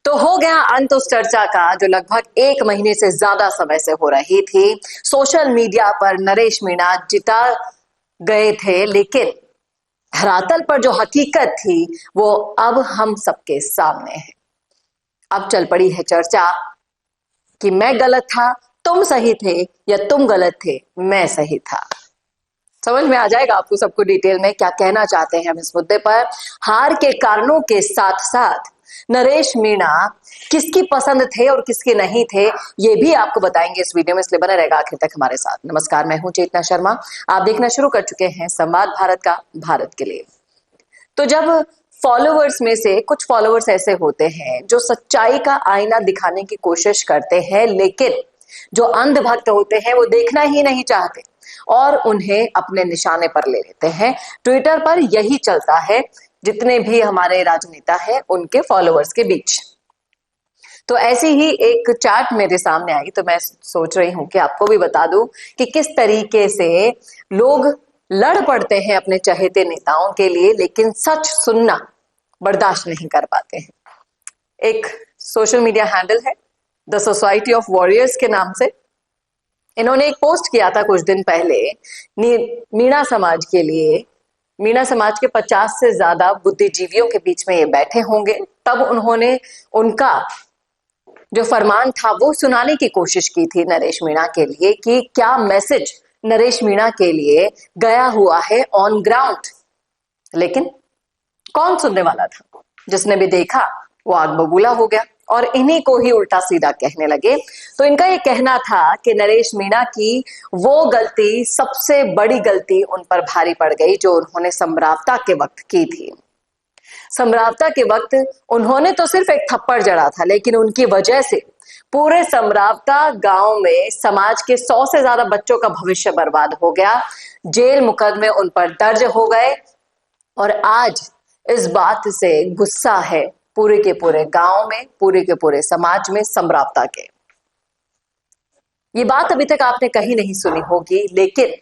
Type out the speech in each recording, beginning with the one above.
तो हो गया अंत उस चर्चा का जो लगभग 1 महीने से ज्यादा समय से हो रही थी। सोशल मीडिया पर नरेश मीणा जिता गए थे, लेकिन धरातल पर जो हकीकत थी वो अब हम सबके सामने है। अब चल पड़ी है चर्चा कि मैं गलत था, तुम सही थे, या तुम गलत थे, मैं सही था। समझ में आ जाएगा आपको सबको डिटेल में क्या कहना चाहते हैं हम इस मुद्दे पर। हार के कारणों के साथ साथ नरेश मीणा किसकी पसंद थे और किसके नहीं थे, ये भी आपको बताएंगे इस वीडियो में, इसलिए बने रहेगा आखिर तक हमारे साथ। नमस्कार, मैं हूं चेतना शर्मा, आप देखना शुरू कर चुके हैं संवाद भारत का, भारत के लिए। तो जब फॉलोअर्स में से कुछ फॉलोअर्स ऐसे होते हैं जो सच्चाई का आईना दिखाने की कोशिश करते हैं, लेकिन जो अंधभक्त होते हैं वो देखना ही नहीं चाहते और उन्हें अपने निशाने पर ले लेते हैं। ट्विटर पर यही चलता है, जितने भी हमारे राजनेता हैं उनके फॉलोअर्स के बीच। तो ऐसी ही एक चार्ट मेरे सामने आई, तो मैं सोच रही हूं कि आपको भी बता दूं कि किस तरीके से लोग लड़ पड़ते हैं अपने चहेते नेताओं के लिए, लेकिन सच सुनना बर्दाश्त नहीं कर पाते हैं। एक सोशल मीडिया हैंडल है द सोसाइटी ऑफ वॉरियर्स के नाम से। इन्होंने एक पोस्ट किया था कुछ दिन पहले मीणा समाज के लिए। मीणा समाज के 50 से ज्यादा बुद्धिजीवियों के बीच में ये बैठे होंगे, तब उन्होंने उनका जो फरमान था वो सुनाने की कोशिश की थी नरेश मीणा के लिए कि क्या मैसेज नरेश मीणा के लिए गया हुआ है ऑन ग्राउंड। लेकिन कौन सुनने वाला था? जिसने भी देखा वो आग बबूला हो गया और इन्हीं को ही उल्टा सीधा कहने लगे। तो इनका ये कहना था कि नरेश मीणा की वो गलती, सबसे बड़ी गलती उन पर भारी पड़ गई जो उन्होंने समरावता के वक्त की थी। समरावता के वक्त उन्होंने तो सिर्फ एक थप्पड़ जड़ा था, लेकिन उनकी वजह से पूरे समरावता गांव में समाज के 100 से ज्यादा बच्चों का भविष्य बर्बाद हो गया। जेल मुकदमे उन पर दर्ज हो गए और आज इस बात से गुस्सा है पूरे के पूरे गांव में, पूरे के पूरे समाज में, समरावता के। ये बात अभी तक आपने कहीं नहीं सुनी होगी, लेकिन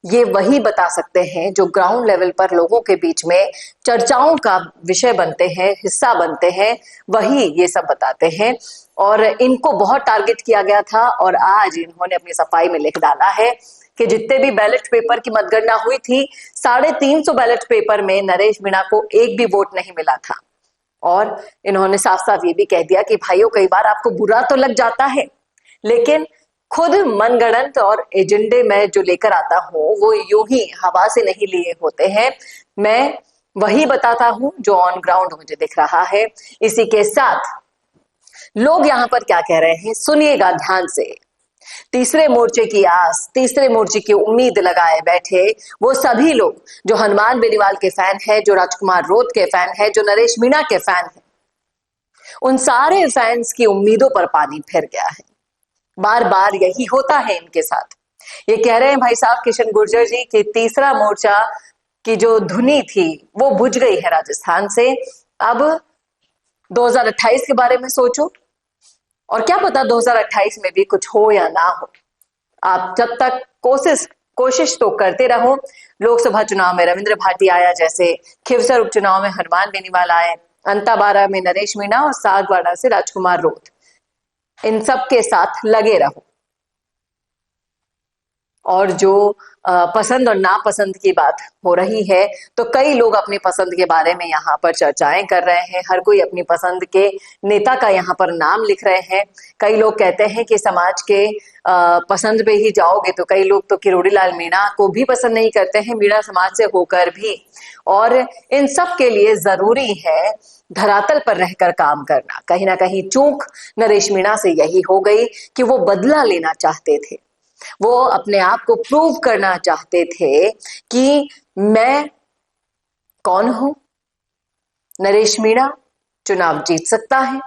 ये वही बता सकते हैं जो ग्राउंड लेवल पर लोगों के बीच में चर्चाओं का विषय बनते हैं, हिस्सा बनते हैं, वही ये सब बताते हैं। और इनको बहुत टारगेट किया गया था और आज इन्होंने अपनी सफाई में लिख डाला है कि जितने भी बैलेट पेपर की मतगणना हुई थी, 350 बैलेट पेपर में नरेश मीणा को एक भी वोट नहीं मिला था। और इन्होंने साफ साफ ये भी कह दिया कि भाइयों, कई बार आपको बुरा तो लग जाता है, लेकिन खुद मनगढ़ंत और एजेंडे में जो लेकर आता हूं वो यूं ही हवा से नहीं लिए होते हैं। मैं वही बताता हूं जो ऑन ग्राउंड मुझे दिख रहा है। इसी के साथ लोग यहां पर क्या कह रहे हैं सुनिएगा ध्यान से। तीसरे मोर्चे की आस, तीसरे मोर्चे की उम्मीद लगाए बैठे वो सभी लोग जो हनुमान बेनीवाल के फैन है, जो राजकुमार रोत के फैन है, जो नरेश मीणा के फैन है, उन सारे फैंस की उम्मीदों पर पानी फिर गया है। बार बार यही होता है इनके साथ। ये कह रहे हैं भाई साहब किशन गुर्जर जी कि तीसरा मोर्चा की जो धुनी थी वो बुझ गई है राजस्थान से। अब 2028 के बारे में सोचो, और क्या पता 2028 में भी कुछ हो या ना हो। आप जब तक कोशिश तो करते रहो। लोकसभा चुनाव में रविंद्र भाटी आया, जैसे खिवसर उपचुनाव में हनुमान बेनीवाल आए, अंताबारा में नरेश मीणा और सागवाड़ा से राजकुमार रोत, इन सब के साथ लगे रहो। और जो पसंद और नापसंद की बात हो रही है, तो कई लोग अपनी पसंद के बारे में यहाँ पर चर्चाएं कर रहे हैं। हर कोई अपनी पसंद के नेता का यहाँ पर नाम लिख रहे हैं। कई लोग कहते हैं कि समाज के पसंद पे ही जाओगे, तो कई लोग तो किरोड़ी लाल मीणा को भी पसंद नहीं करते हैं, मीणा समाज से होकर भी। और इन सब के लिए जरूरी है धरातल पर रहकर काम करना। कहीं ना कहीं चूक नरेश मीणा से यही हो गई कि वो बदला लेना चाहते थे, वो अपने आप को प्रूव करना चाहते थे कि मैं कौन हूं। नरेश मीणा चुनाव जीत सकता है,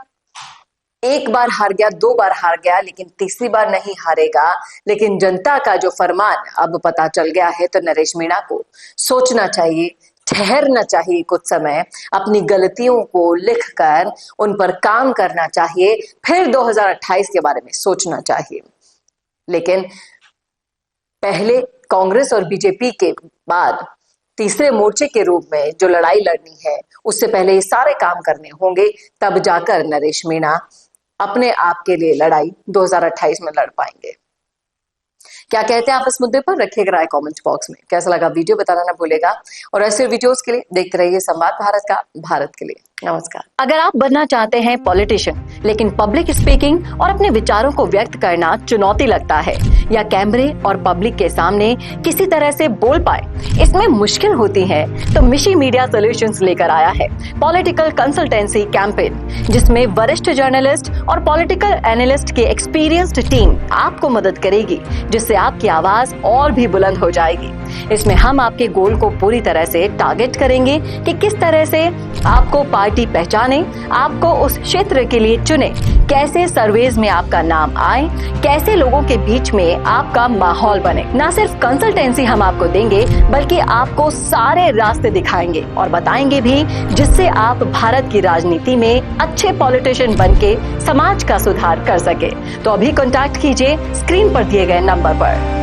एक बार हार गया, 2 बार हार गया, लेकिन तीसरी बार नहीं हारेगा। लेकिन जनता का जो फरमान अब पता चल गया है, तो नरेश मीणा को सोचना चाहिए, ठहरना चाहिए कुछ समय, अपनी गलतियों को लिखकर उन पर काम करना चाहिए, फिर 2028 के बारे में सोचना चाहिए। लेकिन पहले कांग्रेस और बीजेपी के बाद तीसरे मोर्चे के रूप में जो लड़ाई लड़नी है, उससे पहले ये सारे काम करने होंगे, तब जाकर नरेश मीणा अपने आप के लिए लड़ाई 2028 में लड़ पाएंगे। क्या कहते हैं आप इस मुद्दे पर? रखिएगा राय कमेंट बॉक्स में। कैसा लगा वीडियो बताना ना भूलेगा, और ऐसे वीडियोस के लिए देखते रहिए संवाद भारत का, भारत के लिए। नमस्कार। अगर आप बनना चाहते हैं पॉलिटिशियन, लेकिन पब्लिक स्पीकिंग और अपने विचारों को व्यक्त करना चुनौती लगता है, या कैमरे और पब्लिक के सामने किसी तरह से बोल पाए इसमें मुश्किल होती है, तो मिशी मीडिया सॉल्यूशंस लेकर आया है पॉलिटिकल कंसल्टेंसी कैंपेन, जिसमें वरिष्ठ जर्नलिस्ट और पॉलिटिकल एनालिस्ट की एक्सपीरियंस्ड टीम आपको मदद करेगी, जिससे आपकी आवाज और भी बुलंद हो जाएगी। इसमें हम आपके गोल को पूरी तरह से टारगेट करेंगे कि किस तरह से आपको पार्टी पहचाने, आपको उस क्षेत्र के लिए चुने, कैसे सर्वेज में आपका नाम आए, कैसे लोगों के बीच में आपका माहौल बने। न सिर्फ कंसल्टेंसी हम आपको देंगे, बल्कि आपको सारे रास्ते दिखाएंगे और बताएंगे भी, जिससे आप भारत की राजनीति में अच्छे पॉलिटिशियन बनके समाज का सुधार कर सके। तो अभी कॉन्टैक्ट कीजिए स्क्रीन पर दिए गए नंबर पर।